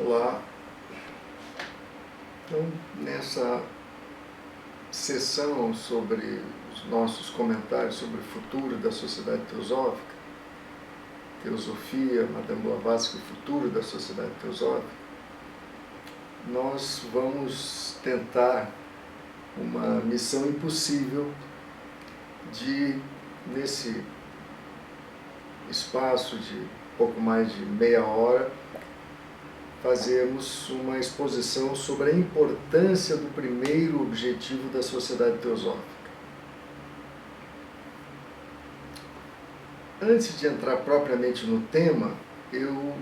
Olá. Então, nessa sessão sobre os nossos comentários sobre o futuro da sociedade teosófica, Teosofia, Madame Blavatsky, o futuro da sociedade teosófica, nós vamos tentar uma missão impossível de, nesse espaço de pouco mais de meia hora, fazermos uma exposição sobre a importância do primeiro objetivo da sociedade teosófica. Antes de entrar propriamente no tema, eu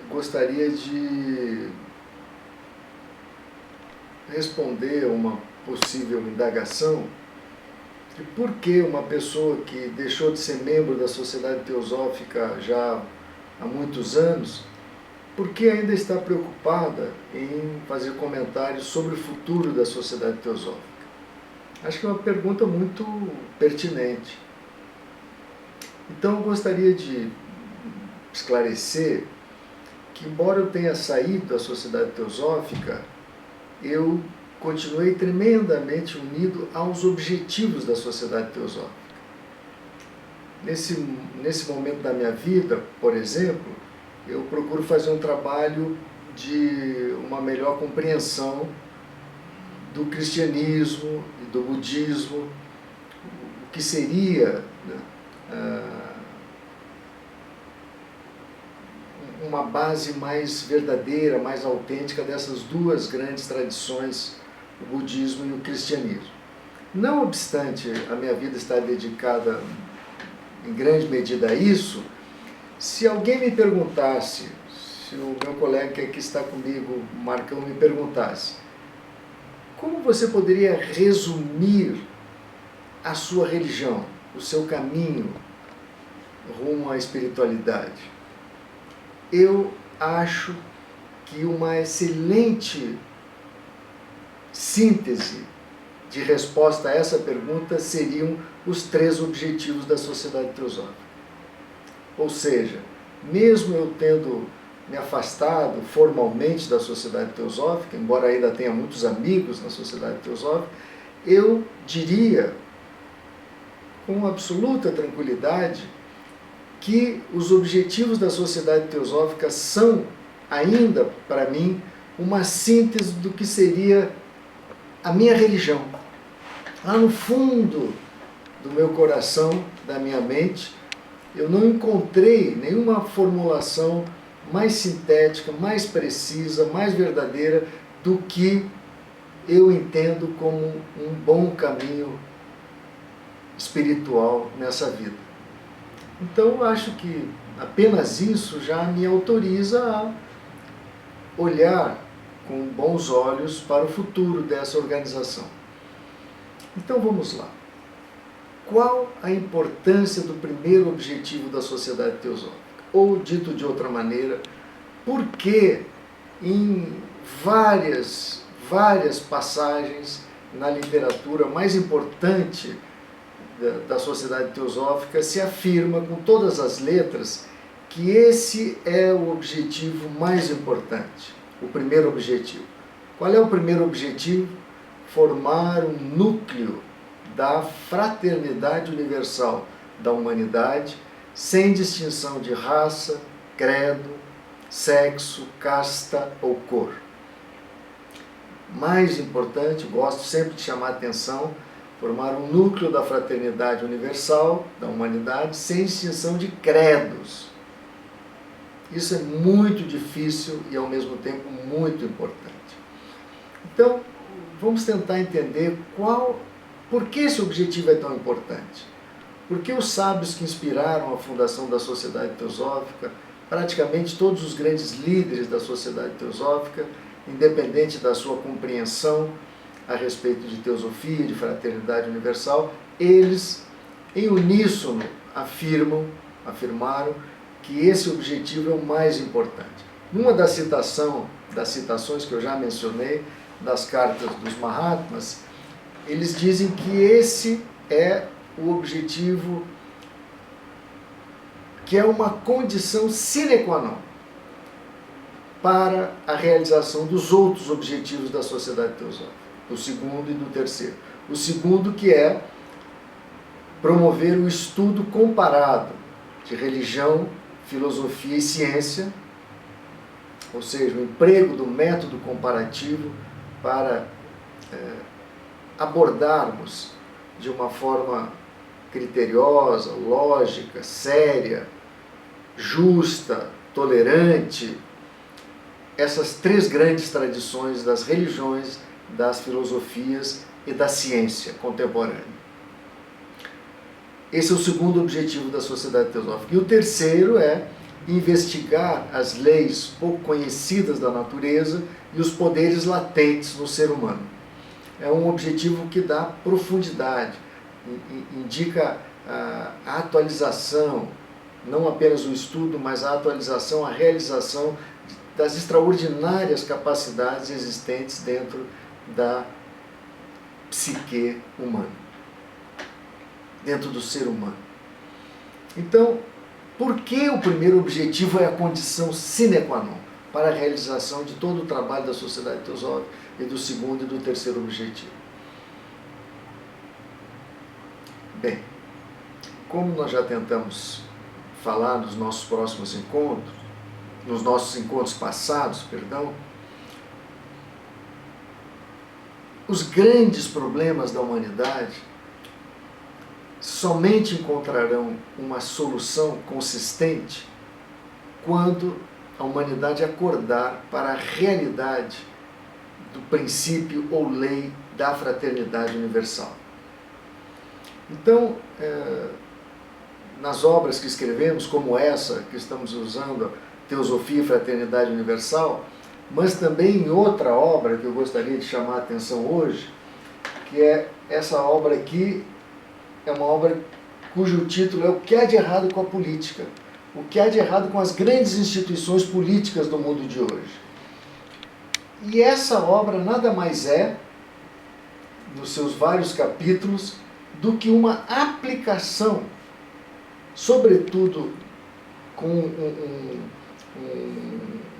gostaria de responder uma possível indagação de por que uma pessoa que deixou de ser membro da sociedade teosófica já há muitos anos, por que ainda está preocupada em fazer comentários sobre o futuro da sociedade teosófica? Acho que é uma pergunta muito pertinente. Então eu gostaria de esclarecer que, embora eu tenha saído da sociedade teosófica, eu continuei tremendamente unido aos objetivos da sociedade teosófica. Nesse momento da minha vida, por exemplo, eu procuro fazer um trabalho de uma melhor compreensão do cristianismo e do budismo, o que seria, né, uma base mais verdadeira, mais autêntica dessas duas grandes tradições, o budismo e o cristianismo. Não obstante a minha vida estar dedicada em grande medida a isso, se alguém me perguntasse, se o meu colega que aqui está comigo, Marcão, me perguntasse, como você poderia resumir a sua religião, o seu caminho rumo à espiritualidade? Eu acho que uma excelente síntese de resposta a essa pergunta seriam os 3 objetivos da sociedade teosófica. Ou seja, mesmo eu tendo me afastado formalmente da sociedade teosófica, embora ainda tenha muitos amigos na sociedade teosófica, eu diria com absoluta tranquilidade que os objetivos da sociedade teosófica são ainda, para mim, uma síntese do que seria a minha religião. Lá no fundo do meu coração, da minha mente, eu não encontrei nenhuma formulação mais sintética, mais precisa, mais verdadeira do que eu entendo como um bom caminho espiritual nessa vida. Então, eu acho que apenas isso já me autoriza a olhar com bons olhos para o futuro dessa organização. Então, vamos lá. Qual a importância do primeiro objetivo da sociedade teosófica? Ou, dito de outra maneira, por que em várias passagens na literatura mais importante da sociedade teosófica se afirma com todas as letras que esse é o objetivo mais importante, o primeiro objetivo. Qual é o primeiro objetivo? Formar um núcleo da fraternidade universal da humanidade, sem distinção de raça, credo, sexo, casta ou cor. Mais importante, gosto sempre de chamar a atenção, formar um núcleo da fraternidade universal da humanidade, sem distinção de credos. Isso é muito difícil e, ao mesmo tempo, muito importante. Então, vamos tentar entender por que esse objetivo é tão importante. Por que os sábios que inspiraram a fundação da Sociedade Teosófica, praticamente todos os grandes líderes da Sociedade Teosófica, independente da sua compreensão a respeito de teosofia, de fraternidade universal, eles, em uníssono, afirmaram que esse objetivo é o mais importante. Numa das citações que eu já mencionei, das cartas dos Mahatmas, eles dizem que esse é o objetivo que é uma condição sine qua non. para a realização dos outros objetivos da sociedade teosófica, do segundo e do terceiro. O segundo, que é promover o estudo comparado de religião, filosofia e ciência, ou seja, o emprego do método comparativo para abordarmos de uma forma criteriosa, lógica, séria, justa, tolerante, essas três grandes tradições das religiões, das filosofias e da ciência contemporânea. Esse é o segundo objetivo da sociedade teosófica. E o terceiro é investigar as leis pouco conhecidas da natureza e os poderes latentes no ser humano. É um objetivo que dá profundidade, indica a atualização, não apenas o estudo, mas a atualização, a realização das extraordinárias capacidades existentes dentro da psique humana, dentro do ser humano. Então, por que o primeiro objetivo é a condição sine qua non para a realização de todo o trabalho da sociedade teosófica e do segundo e do terceiro objetivo? Bem, como nós já tentamos falar nos nossos próximos encontros, nos nossos encontros passados, os grandes problemas da humanidade somente encontrarão uma solução consistente quando a humanidade acordar para a realidade do princípio ou lei da fraternidade universal. Então, nas obras que escrevemos, como essa que estamos usando, Teosofia e Fraternidade Universal, mas também em outra obra que eu gostaria de chamar a atenção hoje, que é essa obra aqui, é uma obra cujo título é O que há de errado com a política? O que há de errado com as grandes instituições políticas do mundo de hoje? E essa obra nada mais é, nos seus vários capítulos, do que uma aplicação, sobretudo com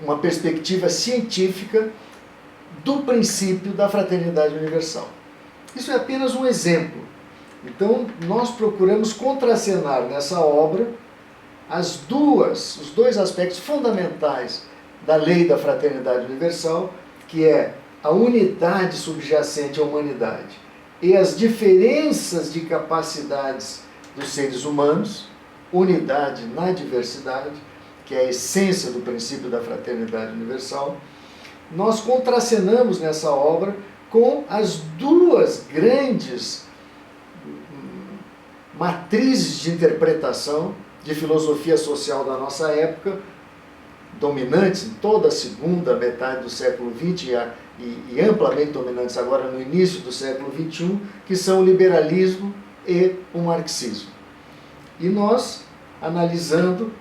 uma perspectiva científica, do princípio da fraternidade universal. Isso é apenas um exemplo. Então, nós procuramos contracenar nessa obra os dois aspectos fundamentais da lei da fraternidade universal, que é a unidade subjacente à humanidade e as diferenças de capacidades dos seres humanos, unidade na diversidade, que é a essência do princípio da fraternidade universal. Nós contracenamos nessa obra com as duas grandes matrizes de interpretação de filosofia social da nossa época, dominantes em toda a segunda metade do século XX e amplamente dominantes agora no início do século XXI, que são o liberalismo e o marxismo. E nós, analisando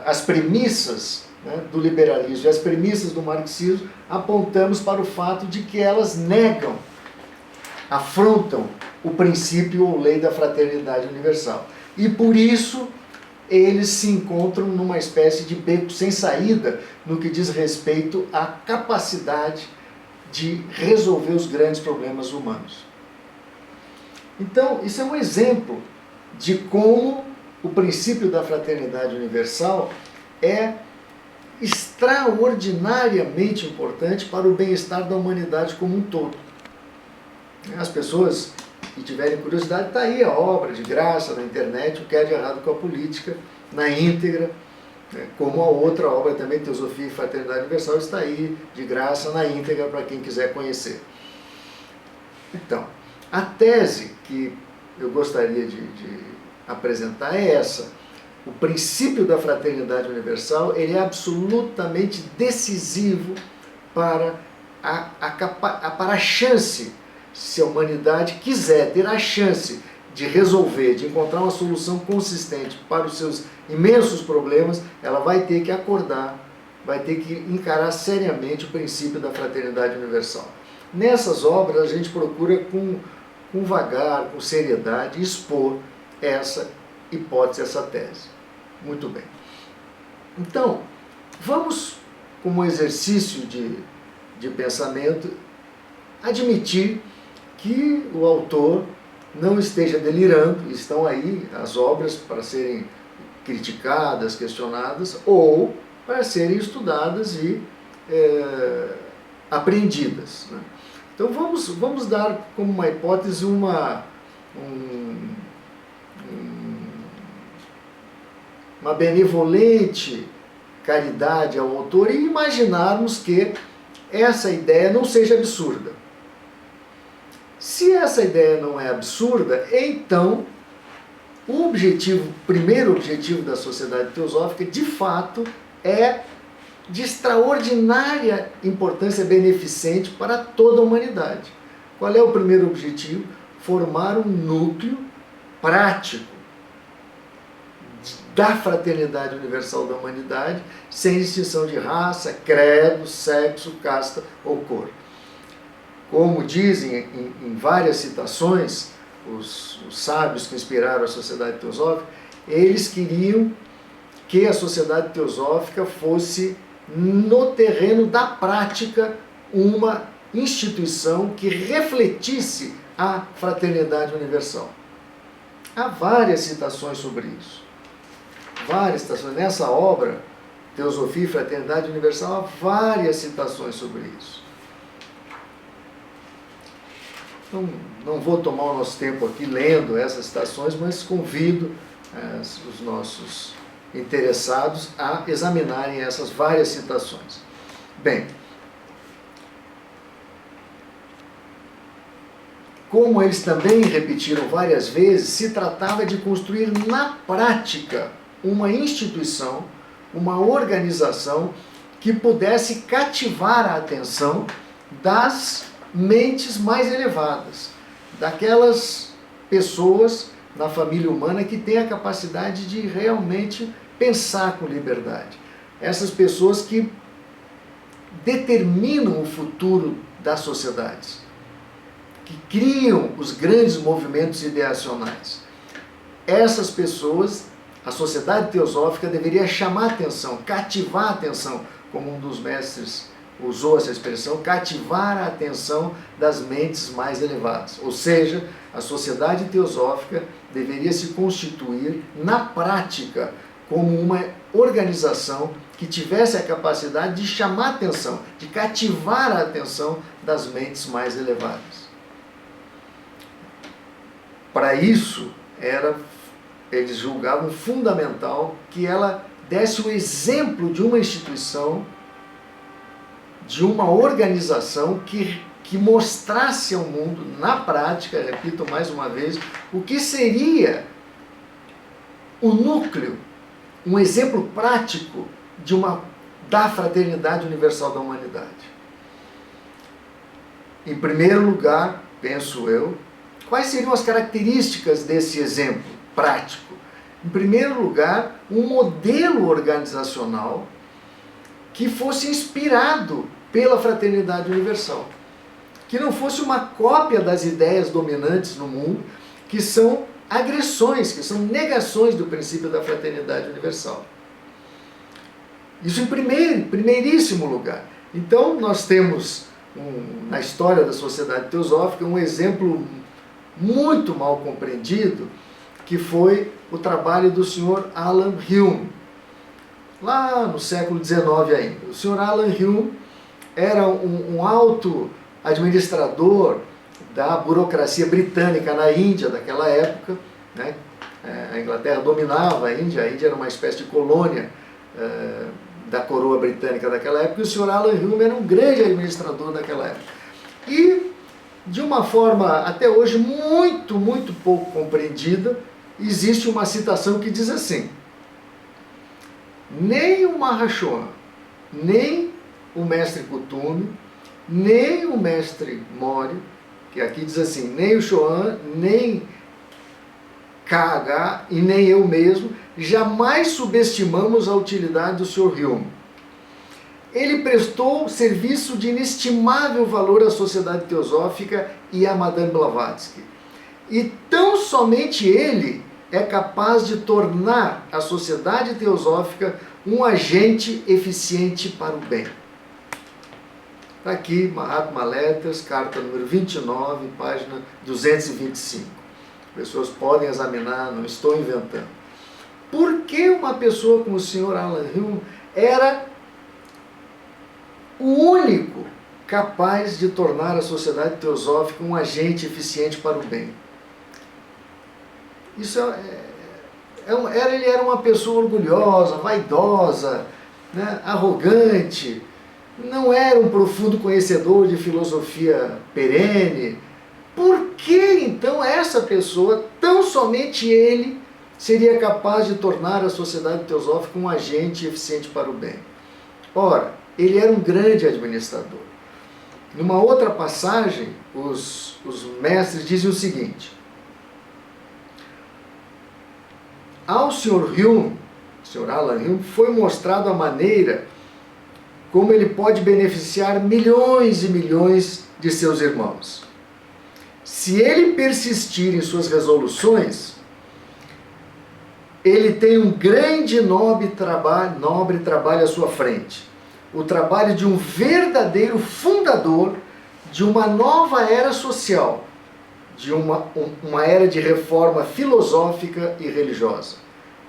as premissas do liberalismo e as premissas do marxismo, apontamos para o fato de que elas negam, afrontam o princípio ou lei da fraternidade universal. E por isso eles se encontram numa espécie de beco sem saída no que diz respeito à capacidade de resolver os grandes problemas humanos. Então, isso é um exemplo de como o princípio da fraternidade universal é extraordinariamente importante para o bem-estar da humanidade como um todo. As pessoas que tiverem curiosidade, está aí a obra de graça na internet, O que há de errado com a política, na íntegra, como a outra obra também, Teosofia e Fraternidade Universal, está aí de graça na íntegra para quem quiser conhecer. Então, a tese que eu gostaria de apresentar é essa. O princípio da fraternidade universal ele é absolutamente decisivo para a chance, se a humanidade quiser ter a chance de resolver, de encontrar uma solução consistente para os seus imensos problemas, ela vai ter que acordar, vai ter que encarar seriamente o princípio da fraternidade universal. Nessas obras a gente procura com vagar, com seriedade, expor essa hipótese, essa tese. Muito bem. Então, vamos como exercício de pensamento, admitir que o autor não esteja delirando, estão aí as obras para serem criticadas, questionadas, ou para serem estudadas e apreendidas, né? Então vamos dar como uma hipótese uma benevolente caridade ao autor e imaginarmos que essa ideia não seja absurda. Se essa ideia não é absurda, então o primeiro objetivo da Sociedade Teosófica, de fato, é de extraordinária importância beneficente para toda a humanidade. Qual é o primeiro objetivo? Formar um núcleo prático da fraternidade universal da humanidade, sem distinção de raça, credo, sexo, casta ou cor. Como dizem em várias citações os sábios que inspiraram a Sociedade Teosófica, eles queriam que a Sociedade Teosófica fosse, no terreno da prática, uma instituição que refletisse a fraternidade universal. Há várias citações sobre isso. Várias citações. Nessa obra, Teosofia e Fraternidade Universal, há várias citações sobre isso. Então, não vou tomar o nosso tempo aqui lendo essas citações, mas convido os nossos interessados a examinarem essas várias citações. Bem, como eles também repetiram várias vezes, se tratava de construir na prática uma instituição, uma organização que pudesse cativar a atenção das mentes mais elevadas, daquelas pessoas na família humana que têm a capacidade de realmente pensar com liberdade. Essas pessoas que determinam o futuro das sociedades, que criam os grandes movimentos ideacionais. Essas pessoas, a Sociedade Teosófica deveria chamar a atenção, cativar a atenção, como um dos mestres usou essa expressão, cativar a atenção das mentes mais elevadas. Ou seja, a Sociedade Teosófica deveria se constituir na prática como uma organização que tivesse a capacidade de chamar a atenção, de cativar a atenção das mentes mais elevadas. Para isso, eles julgavam fundamental que ela desse o exemplo de uma instituição, de uma organização que mostrasse ao mundo, na prática, repito mais uma vez, o que seria o núcleo, um exemplo prático da fraternidade universal da humanidade. Em primeiro lugar, penso eu, quais seriam as características desse exemplo prático? Em primeiro lugar, um modelo organizacional que fosse inspirado pela fraternidade universal, que não fosse uma cópia das ideias dominantes no mundo, que são agressões, que são negações do princípio da fraternidade universal. Isso em primeiríssimo lugar. Então, nós temos na história da Sociedade Teosófica um exemplo muito mal compreendido, que foi o trabalho do Sr. Alan Hume, lá no século XIX ainda. O Sr. Alan Hume era um alto administrador da burocracia britânica na Índia daquela época, né? A Inglaterra dominava a Índia era uma espécie de colônia da coroa britânica daquela época, e o Sr. Alan Hume era um grande administrador daquela época. E, de uma forma até hoje muito, muito pouco compreendida, existe uma citação que diz assim: nem o Mahashohan, nem o mestre Kuthumi, nem o mestre Mori, que aqui diz assim, nem o Chohan, nem KH e nem eu mesmo, jamais subestimamos a utilidade do Sr. Hume. Ele prestou serviço de inestimável valor à Sociedade Teosófica e a Madame Blavatsky. E tão somente ele é capaz de tornar a Sociedade Teosófica um agente eficiente para o bem. Está aqui, Mahatma Letters, carta número 29, página 225. Pessoas podem examinar, não estou inventando. Por que uma pessoa como o Sr. Alan Hume era o único capaz de tornar a sociedade teosófica um agente eficiente para o bem? Ele era uma pessoa orgulhosa, vaidosa, né, arrogante, não era um profundo conhecedor de filosofia perene. Por que então essa pessoa, tão somente ele, seria capaz de tornar a sociedade teosófica um agente eficiente para o bem? Ora, ele era um grande administrador. Numa outra passagem, os mestres dizem o seguinte: ao Sr. Hume, Sr. Alan Hume, foi mostrado a maneira como ele pode beneficiar milhões e milhões de seus irmãos. Se ele persistir em suas resoluções, ele tem um grande e nobre trabalho à sua frente. O trabalho de um verdadeiro fundador de uma nova era social, de uma era de reforma filosófica e religiosa.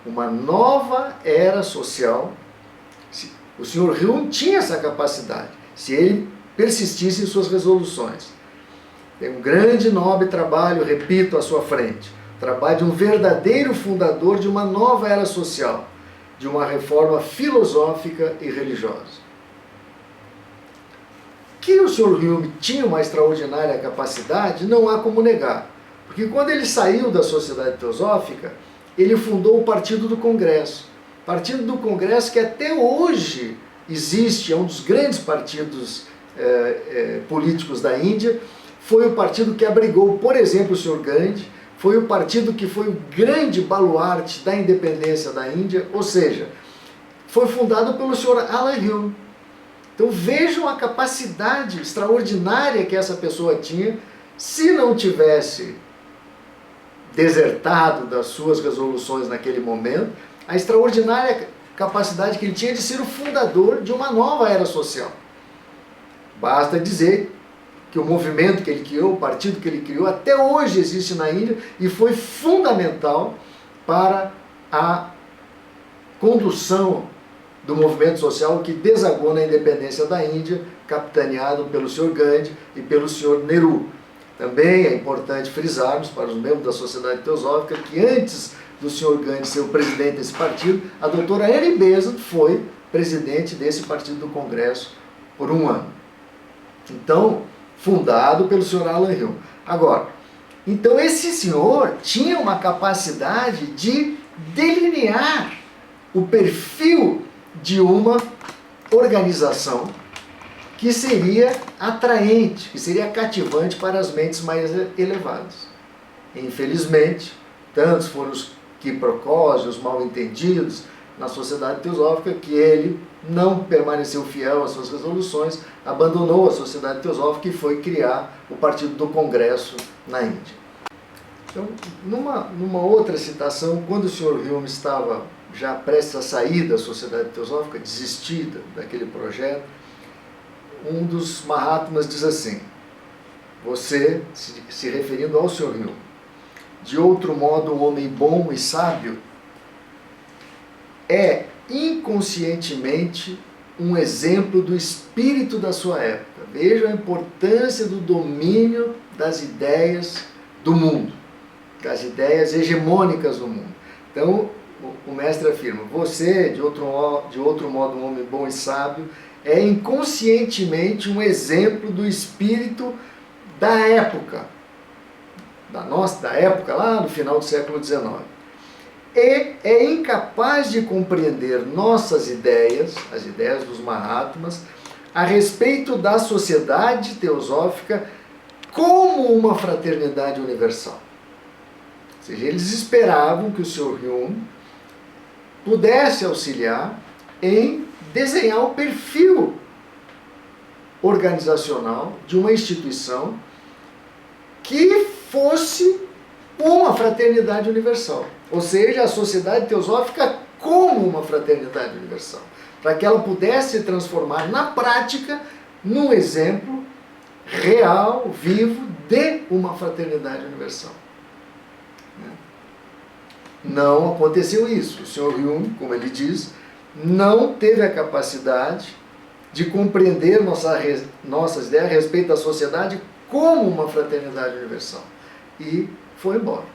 Uma nova era social. O Sr. Hume tinha essa capacidade, se ele persistisse em suas resoluções. Tem um grande e nobre trabalho, repito, à sua frente. Trabalho de um verdadeiro fundador de uma nova era social, de uma reforma filosófica e religiosa. Que o Sr. Hume tinha uma extraordinária capacidade, não há como negar. Porque quando ele saiu da Sociedade Teosófica, ele fundou o Partido do Congresso. Partido do Congresso que até hoje existe, é um dos grandes partidos políticos da Índia. Foi o partido que abrigou, por exemplo, o Sr. Gandhi. Foi o partido que foi o grande baluarte da independência da Índia. Ou seja, foi fundado pelo Sr. Alan Hume. Então vejam a capacidade extraordinária que essa pessoa tinha. Se não tivesse desertado das suas resoluções naquele momento, a extraordinária capacidade que ele tinha de ser o fundador de uma nova era social. Basta dizer que o movimento que ele criou, o partido que ele criou, até hoje existe na Índia e foi fundamental para a condução do movimento social que desagou na independência da Índia, capitaneado pelo Sr. Gandhi e pelo Sr. Nehru. Também é importante frisarmos para os membros da Sociedade Teosófica que antes do Sr. Gandhi ser o presidente desse partido, a doutora Annie Besant foi presidente desse partido do Congresso por um ano. Então, fundado pelo Sr. Alan Hume. Agora, então esse senhor tinha uma capacidade de delinear o perfil de uma organização que seria atraente, que seria cativante para as mentes mais elevadas. Infelizmente, tantos foram os quiprocós, os mal-entendidos na Sociedade Teosófica, que ele não permaneceu fiel às suas resoluções, abandonou a Sociedade Teosófica e foi criar o Partido do Congresso na Índia. Então, numa outra citação, quando o Sr. Hume estava já prestes a sair da Sociedade Teosófica, desistida daquele projeto, um dos Mahatmas diz assim, você, se referindo ao Sr. Hume, de outro modo um homem bom e sábio, é inconscientemente um exemplo do espírito da sua época. Veja a importância do domínio das ideias do mundo, das ideias hegemônicas do mundo. Então, o mestre afirma, você, de outro modo um homem bom e sábio, é inconscientemente um exemplo do espírito da época, da época lá no final do século XIX. E é incapaz de compreender nossas ideias, as ideias dos Mahatmas, a respeito da sociedade teosófica como uma fraternidade universal. Ou seja, eles esperavam que o Sr. Hume pudesse auxiliar em desenhar o perfil organizacional de uma instituição que fosse uma fraternidade universal. Ou seja, a Sociedade Teosófica como uma fraternidade universal, para que ela pudesse se transformar na prática num exemplo real, vivo, de uma fraternidade universal. Não aconteceu isso. O Sr. Hume, como ele diz, não teve a capacidade de compreender nossas ideias a respeito da sociedade como uma fraternidade universal. E foi embora.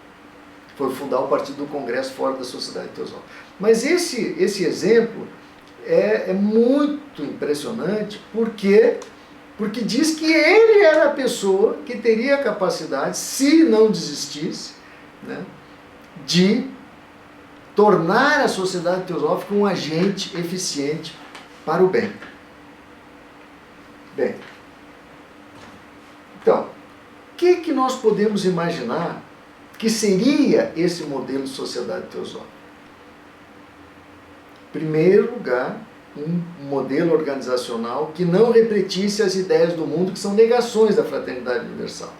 Foi fundar o Partido do Congresso fora da Sociedade Teosófica. Mas esse exemplo é muito impressionante porque diz que ele era a pessoa que teria a capacidade, se não desistisse, né, de tornar a Sociedade Teosófica um agente eficiente para o bem. Bem, então, o que nós podemos imaginar que seria esse modelo de sociedade teosófica? Em primeiro lugar, um modelo organizacional que não repetisse as ideias do mundo, que são negações da fraternidade universal,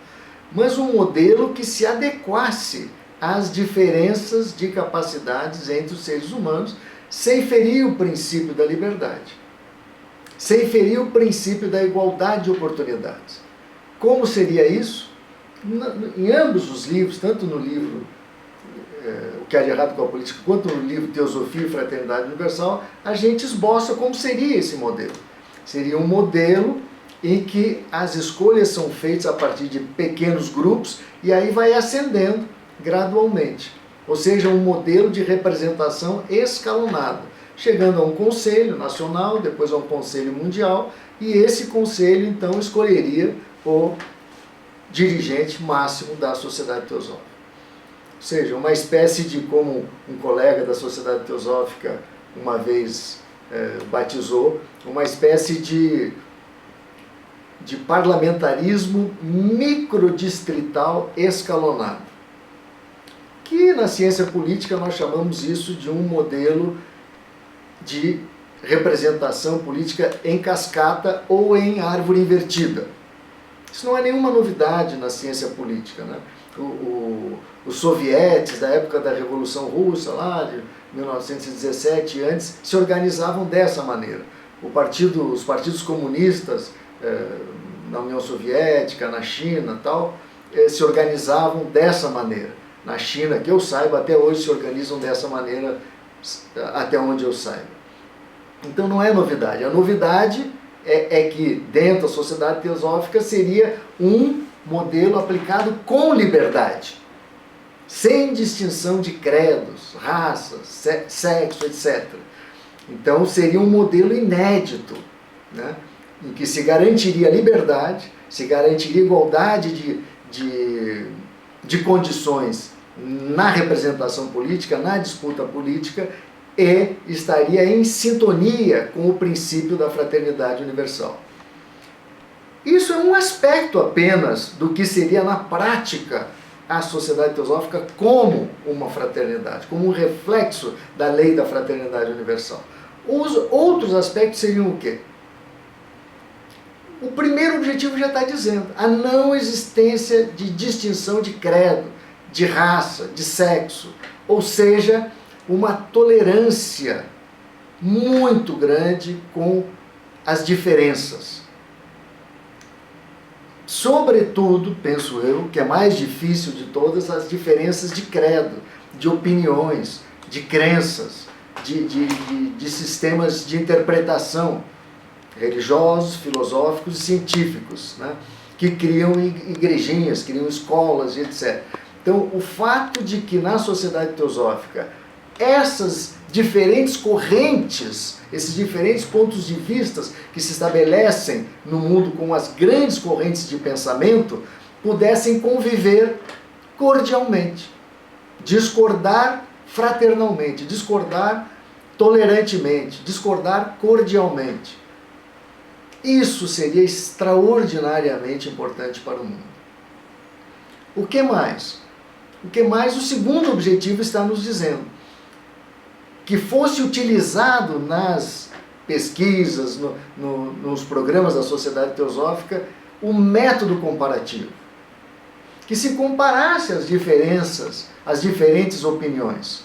mas um modelo que se adequasse às diferenças de capacidades entre os seres humanos, sem ferir o princípio da liberdade, sem ferir o princípio da igualdade de oportunidades. Como seria isso? Em ambos os livros, tanto no livro O que há de errado com a política, quanto no livro Teosofia e Fraternidade Universal, a gente esboça como seria esse modelo. Seria um modelo em que as escolhas são feitas a partir de pequenos grupos e aí vai ascendendo gradualmente. Ou seja, um modelo de representação escalonada, chegando a um conselho nacional, depois a um conselho mundial, e esse conselho então escolheria o dirigente máximo da Sociedade Teosófica. Ou seja, uma espécie de, como um colega da Sociedade Teosófica uma vez batizou, uma espécie de parlamentarismo microdistrital escalonado. Que na ciência política nós chamamos isso de um modelo de representação política em cascata ou em árvore invertida. Isso não é nenhuma novidade na ciência política, né? Os sovietes da época da Revolução Russa, lá de 1917 e antes, se organizavam dessa maneira. Os partidos comunistas na União Soviética, na China tal, se organizavam dessa maneira. Na China, que eu saiba, até hoje se organizam dessa maneira, até onde eu saiba. Então não é novidade. A novidade é que dentro da Sociedade Teosófica seria um modelo aplicado com liberdade, sem distinção de credos, raças, sexo, etc. Então seria um modelo inédito, né, em que se garantiria liberdade, se garantiria igualdade de condições na representação política, na disputa política, e estaria em sintonia com o princípio da fraternidade universal. Isso é um aspecto apenas do que seria na prática a Sociedade Teosófica como uma fraternidade, como um reflexo da lei da fraternidade universal. Os outros aspectos seriam o quê? O primeiro objetivo já está dizendo, a não existência de distinção de credo, de raça, de sexo, ou seja, uma tolerância muito grande com as diferenças. Sobretudo, penso eu, que é mais difícil de todas, as diferenças de credo, de opiniões, de crenças, de sistemas de interpretação religiosos, filosóficos e científicos, né, que criam igrejinhas, criam escolas e etc. Então, o fato de que na Sociedade Teosófica essas diferentes correntes, esses diferentes pontos de vista que se estabelecem no mundo com as grandes correntes de pensamento, pudessem conviver cordialmente, discordar fraternalmente, discordar tolerantemente, discordar cordialmente. Isso seria extraordinariamente importante para o mundo. O que mais? O que mais? O segundo objetivo está nos dizendo que fosse utilizado nas pesquisas, nos programas da Sociedade Teosófica, o método comparativo. Que se comparasse as diferenças, as diferentes opiniões,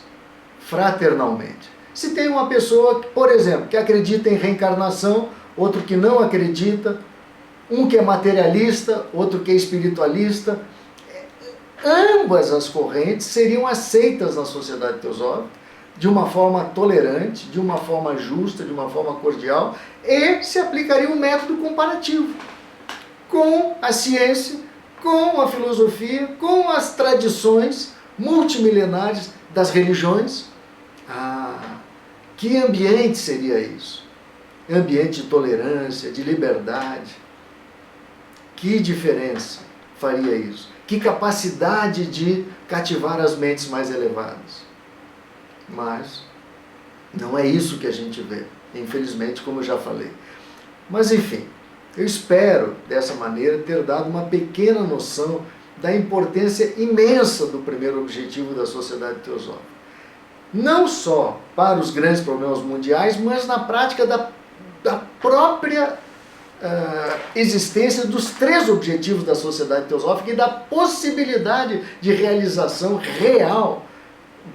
fraternalmente. Se tem uma pessoa, por exemplo, que acredita em reencarnação, outro que não acredita, um que é materialista, outro que é espiritualista, ambas as correntes seriam aceitas na sociedade teosófica de uma forma tolerante, de uma forma justa, de uma forma cordial, e se aplicaria um método comparativo com a ciência, com a filosofia, com as tradições multimilenares das religiões. Que ambiente seria isso? Ambiente de tolerância, de liberdade. Que diferença faria isso? Que capacidade de cativar as mentes mais elevadas. Mas não é isso que a gente vê, infelizmente, como eu já falei. Mas enfim, eu espero, dessa maneira, ter dado uma pequena noção da importância imensa do primeiro objetivo da Sociedade Teosófica. Não só para os grandes problemas mundiais, mas na prática da própria existência dos 3 objetivos da Sociedade Teosófica e da possibilidade de realização real,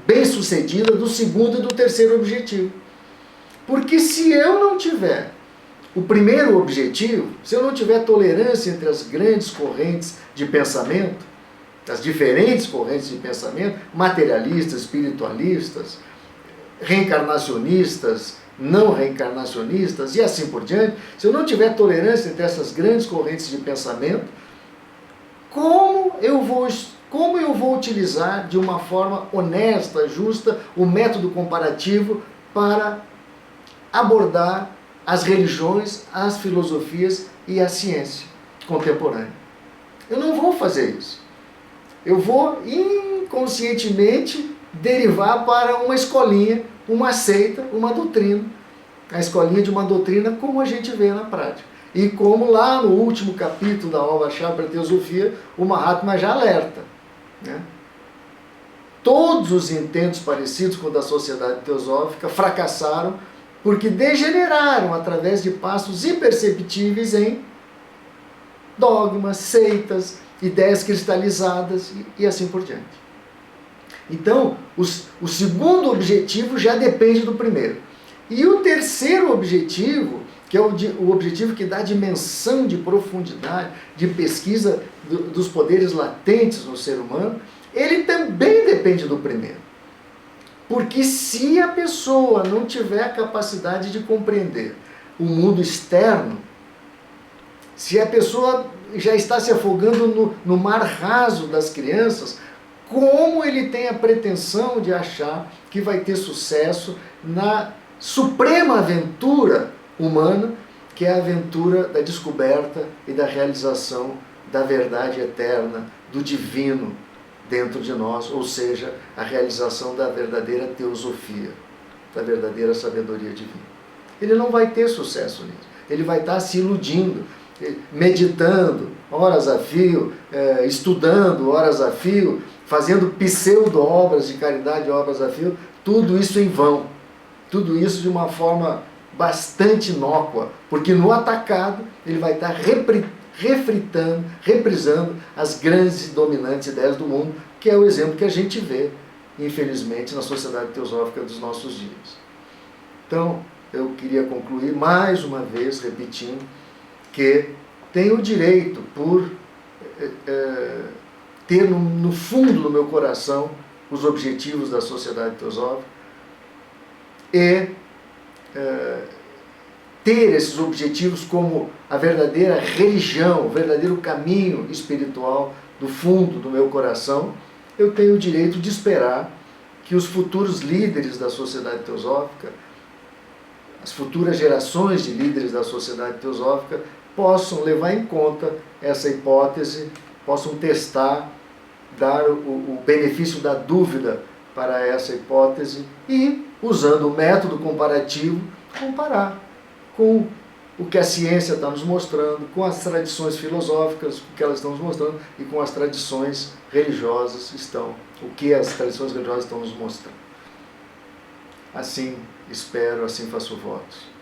bem-sucedida, do segundo e do terceiro objetivo. Porque se eu não tiver o primeiro objetivo, se eu não tiver tolerância entre as grandes correntes de pensamento, as diferentes correntes de pensamento, materialistas, espiritualistas, reencarnacionistas, não reencarnacionistas e assim por diante, se eu não tiver tolerância entre essas grandes correntes de pensamento, como eu vou utilizar de uma forma honesta, justa, o método comparativo para abordar as religiões, as filosofias e a ciência contemporânea? Eu não vou fazer isso. Eu vou inconscientemente derivar para uma escolinha, uma seita, uma doutrina. A escolinha de uma doutrina como a gente vê na prática. E como lá no último capítulo da obra-chave para a Teosofia, o Mahatma já alerta. Né? Todos os intentos parecidos com o da Sociedade Teosófica fracassaram porque degeneraram através de passos imperceptíveis em dogmas, seitas, ideias cristalizadas e assim por diante. Então, o segundo objetivo já depende do primeiro. E o terceiro objetivo, que é o objetivo que dá dimensão de profundidade, de pesquisa dos poderes latentes no ser humano, ele também depende do primeiro. Porque se a pessoa não tiver a capacidade de compreender o mundo externo, se a pessoa já está se afogando no mar raso das crianças, como ele tem a pretensão de achar que vai ter sucesso na suprema aventura humana, que é a aventura da descoberta e da realização da verdade eterna, do divino dentro de nós, ou seja, a realização da verdadeira teosofia, da verdadeira sabedoria divina. Ele não vai ter sucesso nisso. Ele vai estar se iludindo, meditando horas a fio, estudando horas a fio, fazendo pseudo-obras de caridade, obras a fio, tudo isso em vão. Tudo isso de uma forma bastante inócua, porque no atacado ele vai estar reprisando as grandes e dominantes ideias do mundo, que é o exemplo que a gente vê, infelizmente, na sociedade teosófica dos nossos dias. Então, eu queria concluir mais uma vez, repetindo, que tenho o direito, por ter no fundo do meu coração os objetivos da sociedade teosófica e ter esses objetivos como a verdadeira religião, o verdadeiro caminho espiritual do fundo do meu coração, eu tenho o direito de esperar que os futuros líderes da sociedade teosófica, as futuras gerações de líderes da sociedade teosófica, possam levar em conta essa hipótese, possam testar, dar o benefício da dúvida para essa hipótese e, usando o método comparativo, comparar com o que a ciência está nos mostrando, com as tradições filosóficas, o que elas estão nos mostrando, e com as tradições religiosas o que as tradições religiosas estão nos mostrando. Assim espero, assim faço votos.